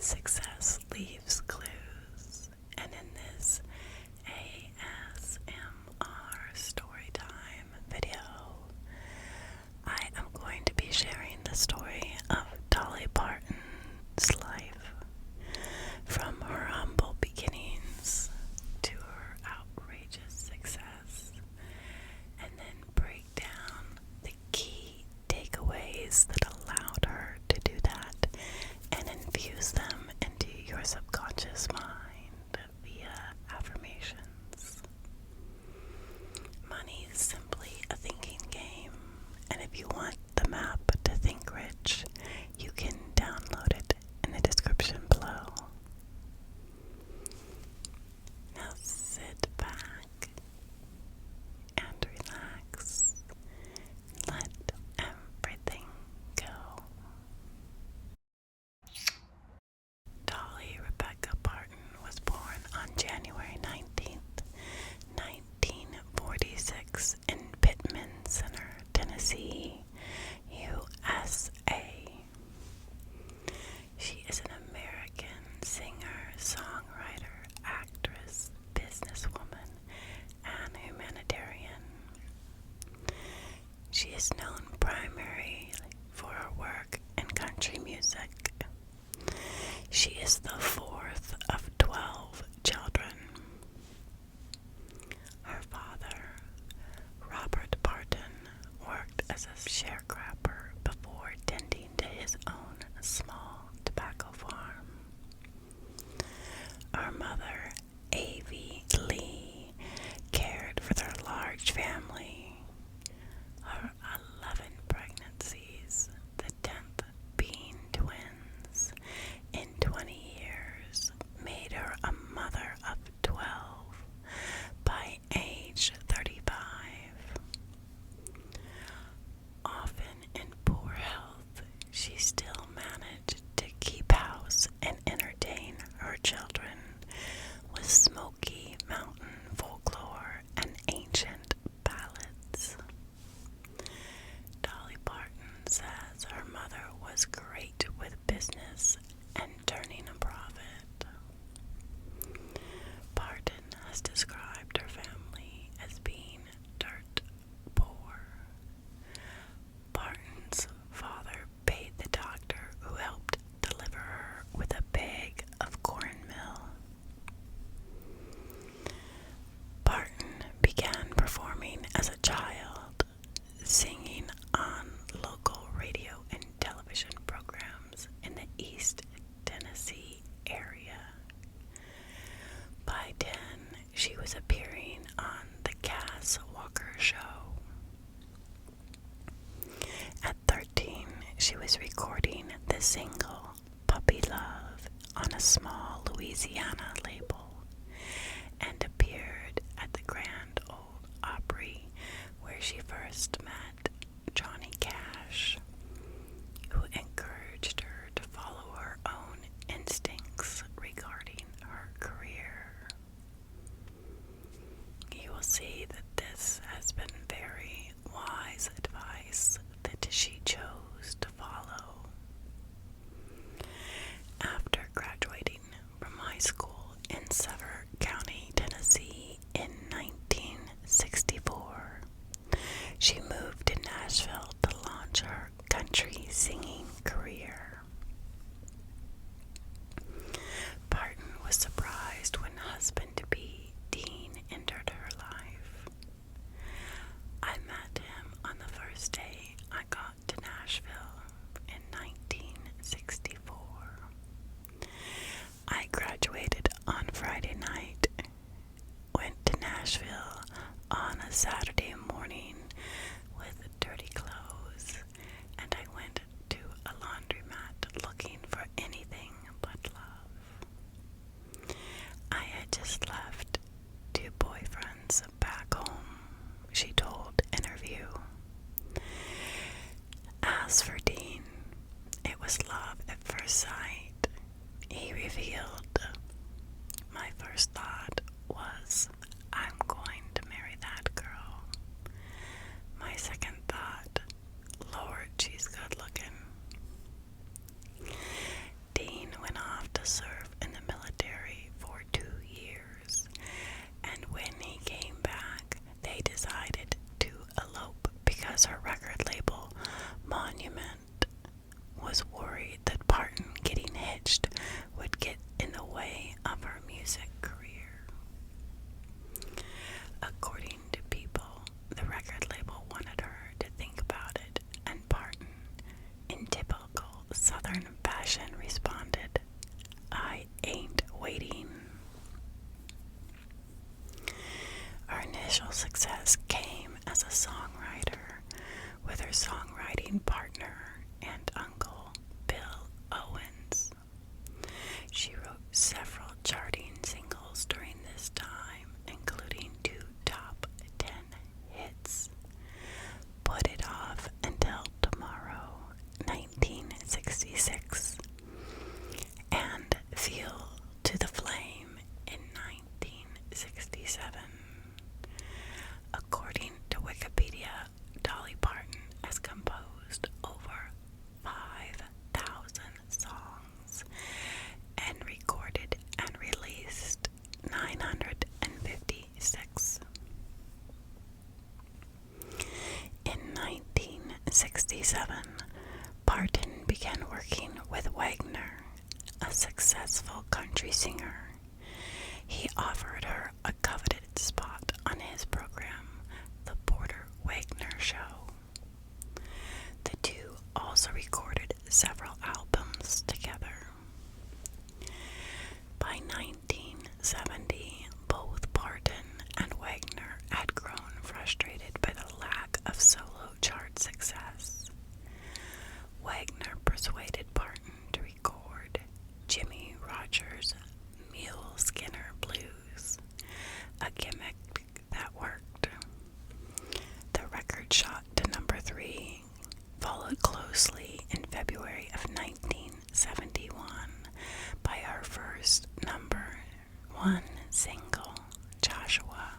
Success leaves clues, and in this ASMR Storytime video, I am going to be sharing the story of Dolly Parton's life, from her humble beginnings to her outrageous success, and then break down the key takeaways that allowed her to do that and infuse them into your subconscious mind via affirmations. Money is simply a thinking game, and if you want the map to Think Rich, you can download it in the description below. Now sit back and relax. Let everything go. Dolly Rebecca Parton was born on January 19th, 1946 in Pittman Center, Tennessee, USA. She is an American singer, songwriter, actress, businesswoman, and humanitarian. She is known primarily for her work in country music. She is the fourth of 12 children. Her father, Robert Parton, worked as a sharecropper before tending to his own small tobacco farm. Her mother, Avie Lee, cared for their large family. Her 11 pregnancies, the 10th being twins, in 20 years, made her a mother of 12 by age 35. Often in poor health, she still managed to keep house and entertain her children with Smoky Mountain folklore and ancient ballads. Dolly Parton says her mother was great with business and turning a profit. Parton has described her family as being dirt poor. Parton's father paid the doctor who helped deliver her with a bag of cornmeal. Parton began performing as a child, singing on local radio and television programs in the East Tennessee area. By 10, she was appearing on the Cass Walker Show. At 13, she was recording the single Puppy Love on a small Louisiana label and appeared at the Grand Ole Opry, where she first met Johnny Cash, who encouraged her to follow her own instincts regarding her career. You will see that this has been very wise advice that she chose to follow. After graduating from high school in Sever County, Tennessee in 1964, she moved to Nashville to launch her country singing career. Parton was surprised when husband-to-be Dean entered her life. I met him on the first day I got to Nashville in 1964. I graduated on Friday night, went to Nashville on a Saturday morning with dirty clothes, and I went to a laundromat looking for anything but love. I had just left 2 boyfriends back home, she told Interview. As for Dean, it was love at first sight. He revealed, my first thought was, I'm going to marry that girl. My second thought, Lord, she's good looking. Dean went off to the flame in 1967. According to Wikipedia, Dolly Parton has composed over 5,000 songs and recorded and released 956. In 1967, Parton began working with Wagner, a successful country singer. He offered her a coveted spot on his program, The Porter Wagner Show. The two also recorded several albums together. By 1970, both Parton and Wagner had grown frustrated by the lack of solo chart success. Wagner persuaded Parton to record Jimmy Rogers' Mule Skinner Blues, a gimmick that worked. The record shot to number 3, followed closely in February of 1971 by her first number 1 single, Joshua.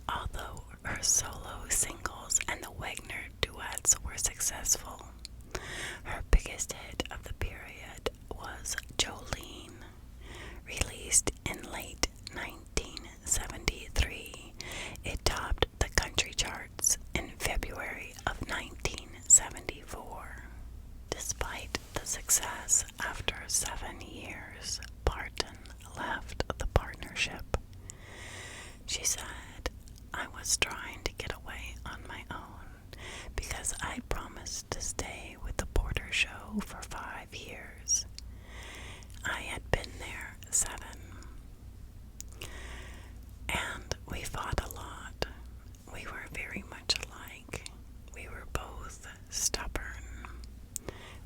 Although her solo singles and the Wagner duets were successful, her biggest hit of the period was Jolene. Released in late 1973, it topped the country charts in February of 1974. Despite the success, after 7 years, Parton left the partnership. She said, "I was trying to get away on my own because I promised to stay with the Porter Show for 5 years. I had been there 7. And we fought a lot. We were very much alike. We were both stubborn.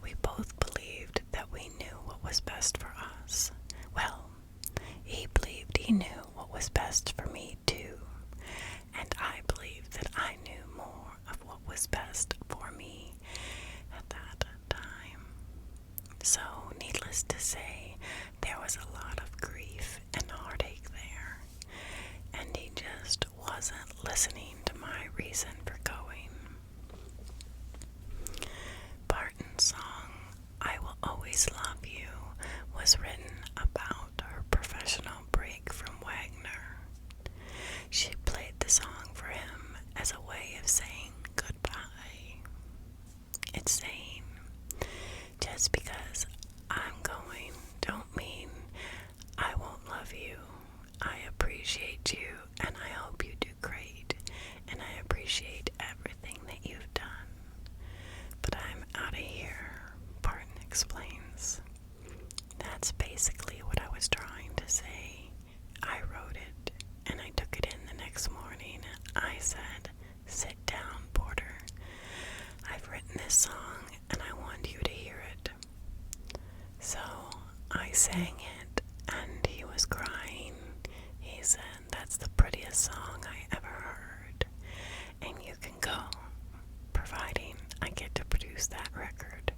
We both believed that we knew what was best for us. Well, he believed he knew what was best for me too. And I believed that I knew more of what was best for me at that time. So, needless to say, there was a lot of grief and heartache there, and he just wasn't listening to my reason for going." Parton's song, "I Will Always Love You," was written about her professional break from Wagner. She played the song for him as a way of saying goodbye. It's saying, just because I'm going don't mean I won't love you. I appreciate you and I hope you do great, and I appreciate everything that you've done. But I'm out of here, Parton explains. That's basically what I was trying to say. I wrote it and I took it in the next morning. I said, "Sit down, Porter. I've written this song and I want you to hear it." So I sang it and he was crying. He said, "That's the prettiest song I ever heard. And you can go, providing I get to produce that record."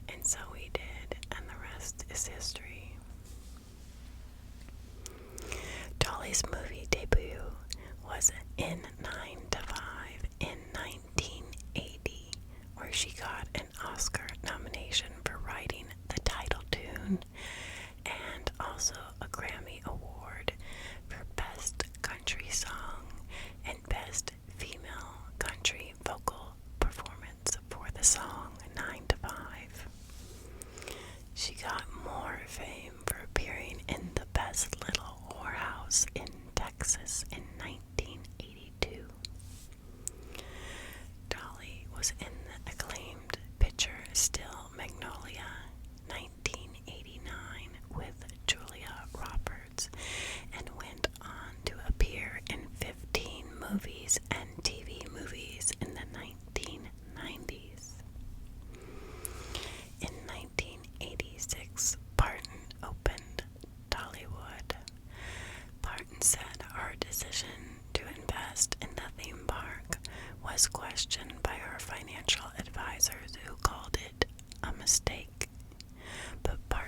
And so he did, and the rest is history. Dolly's movie debut was in 9 to 5 in 1980, where she got an Oscar nomination for writing the title tune and also a Grammy Award for Best Country Song and Best Female Country Vocal Performance for the song 9 to 5. She got more fame for appearing in The Best Little Whorehouse in Texas in 1982. Dolly was in the acclaimed picture Still Magnolia 1989 with Julia Roberts, and went on to appear in 15 movies and TV movies in the 1990s. In 1986, Parton opened Dollywood. Parton said her decision to invest in the theme park was questioned by her financial advisors, who called it a mistake. But Parton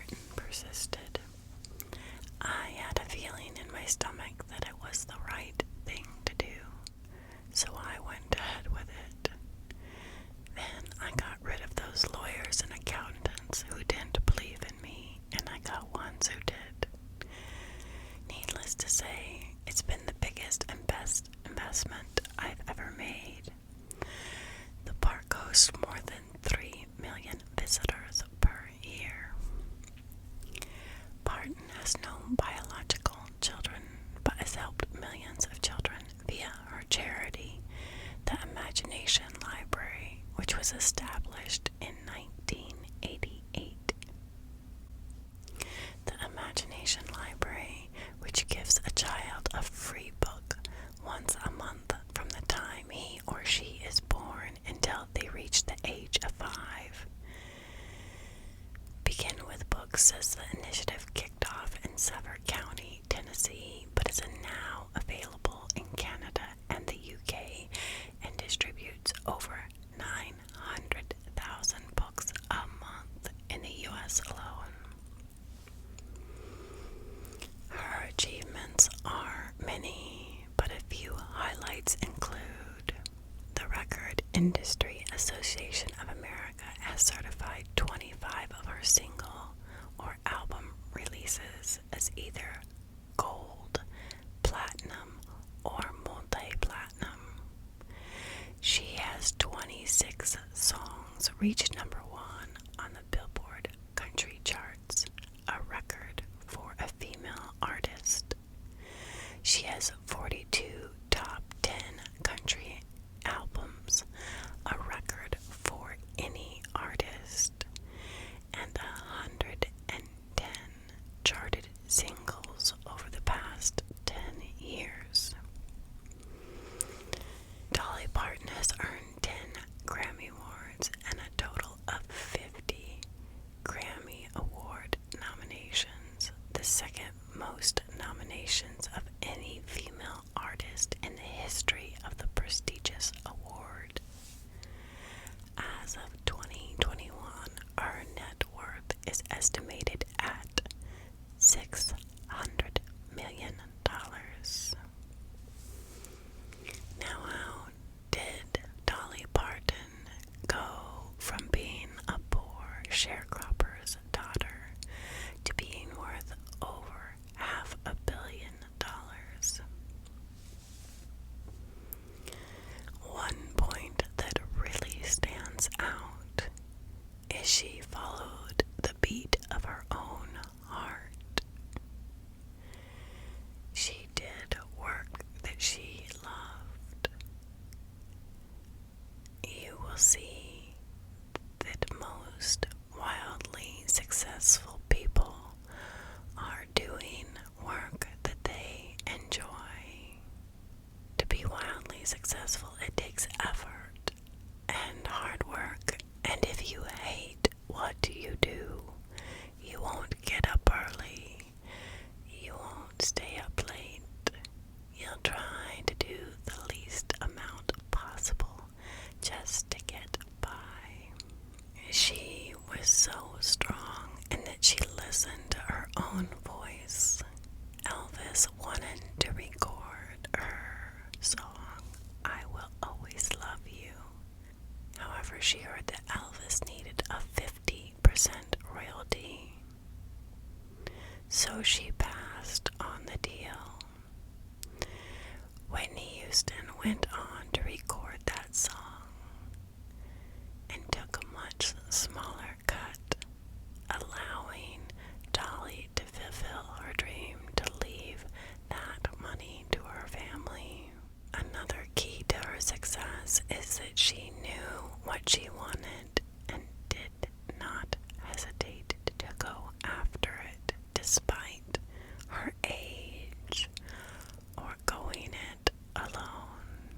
says the initiative kicked off in Suffolk County, Tennessee, but is now available in Canada and the UK and distributes over 900,000 books a month in the US alone. Her achievements are many, but a few highlights include the Record Industry Association of America has certified 25 of her single or album releases as either gold, platinum, or multi-platinum. She has 26 songs reach number one on the Billboard country charts, a record for a female artist. She has 42 top 10 country albums, a record for any artist, and 110 charted singles over the past 10 years. Dolly Parton has earned 10 Grammy Awards and a total of 50 Grammy Award nominations, the second most nominations of any female artist in the history of the prestigious award. As of 2021, her net worth is estimated at $600 million. Now, how did Dolly Parton go from being a poor sharecropper's daughter to being worth over $500 million? One point that really stands out is she followed the beat of her own heart. She did work that she loved. You will see that most wildly successful people are doing work that they enjoy. To be wildly successful, it takes effort and hard work, and if you hate what you do, you won't get up early, you won't stay up late, you'll try to do the least amount possible just to get by. She was so strong in that she listened to her own voice. Elvis wanted to record her song, I Will Always Love You. However, she heard that Elvis needed a 50% royalty, so she passed on the deal. Whitney Houston went on to record that song and took a much smaller cut, allowing Dolly to fulfill her dream to leave that money to her family. Another key to her success is that she knew what she wanted and did not hesitate to go after it despite her age or going it alone.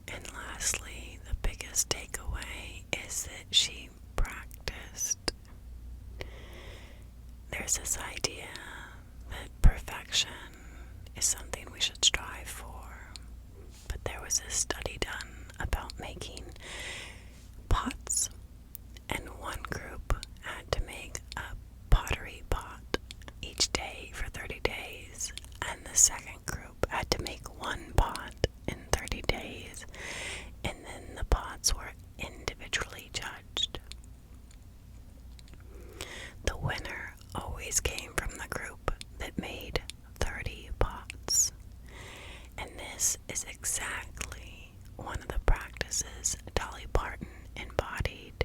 And lastly, the biggest takeaway is that she practiced. There's this idea that perfection is something we should strive for, but there was a study done about making pots, and one group had to make a pottery pot each day for 30 days, and the second group had to make one pot in 30 days, and then the pots were individually judged. The winner always came from the group that made 30 pots, and this is exactly one of the practices Dolly Parton embodied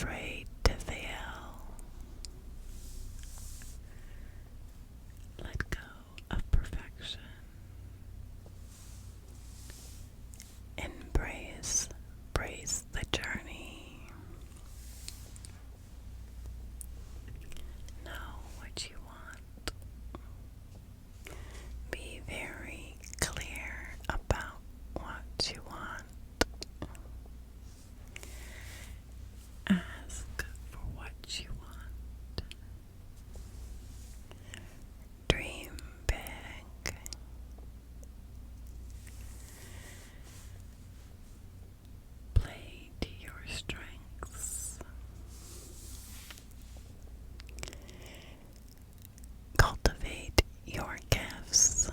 afraid to fail. Let go of perfection. Embrace the journey. Know what you want. Be very clear about what you want. Ask for what you want. Dream big. Play to your strengths. Cultivate your gifts.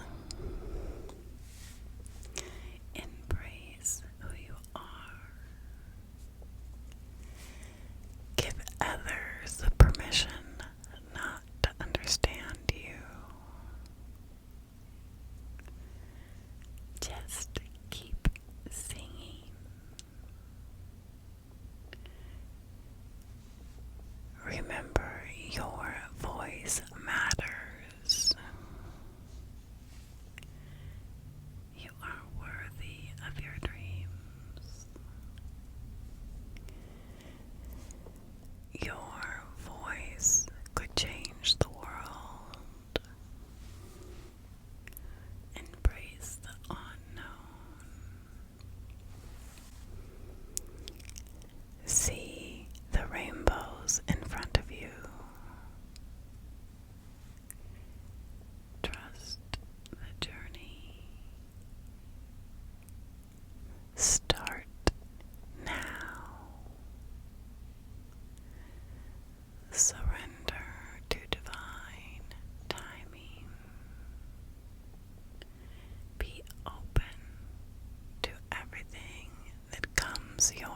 Embrace who you are. Give others the permission not to understand you. Just keep singing. Remember, your voice matters. You are worthy of your dreams. Your voice could change the world. Embrace the unknown. See the rainbows in front of you. Trust the journey. Start now. Surrender to divine timing. Be open to everything that comes your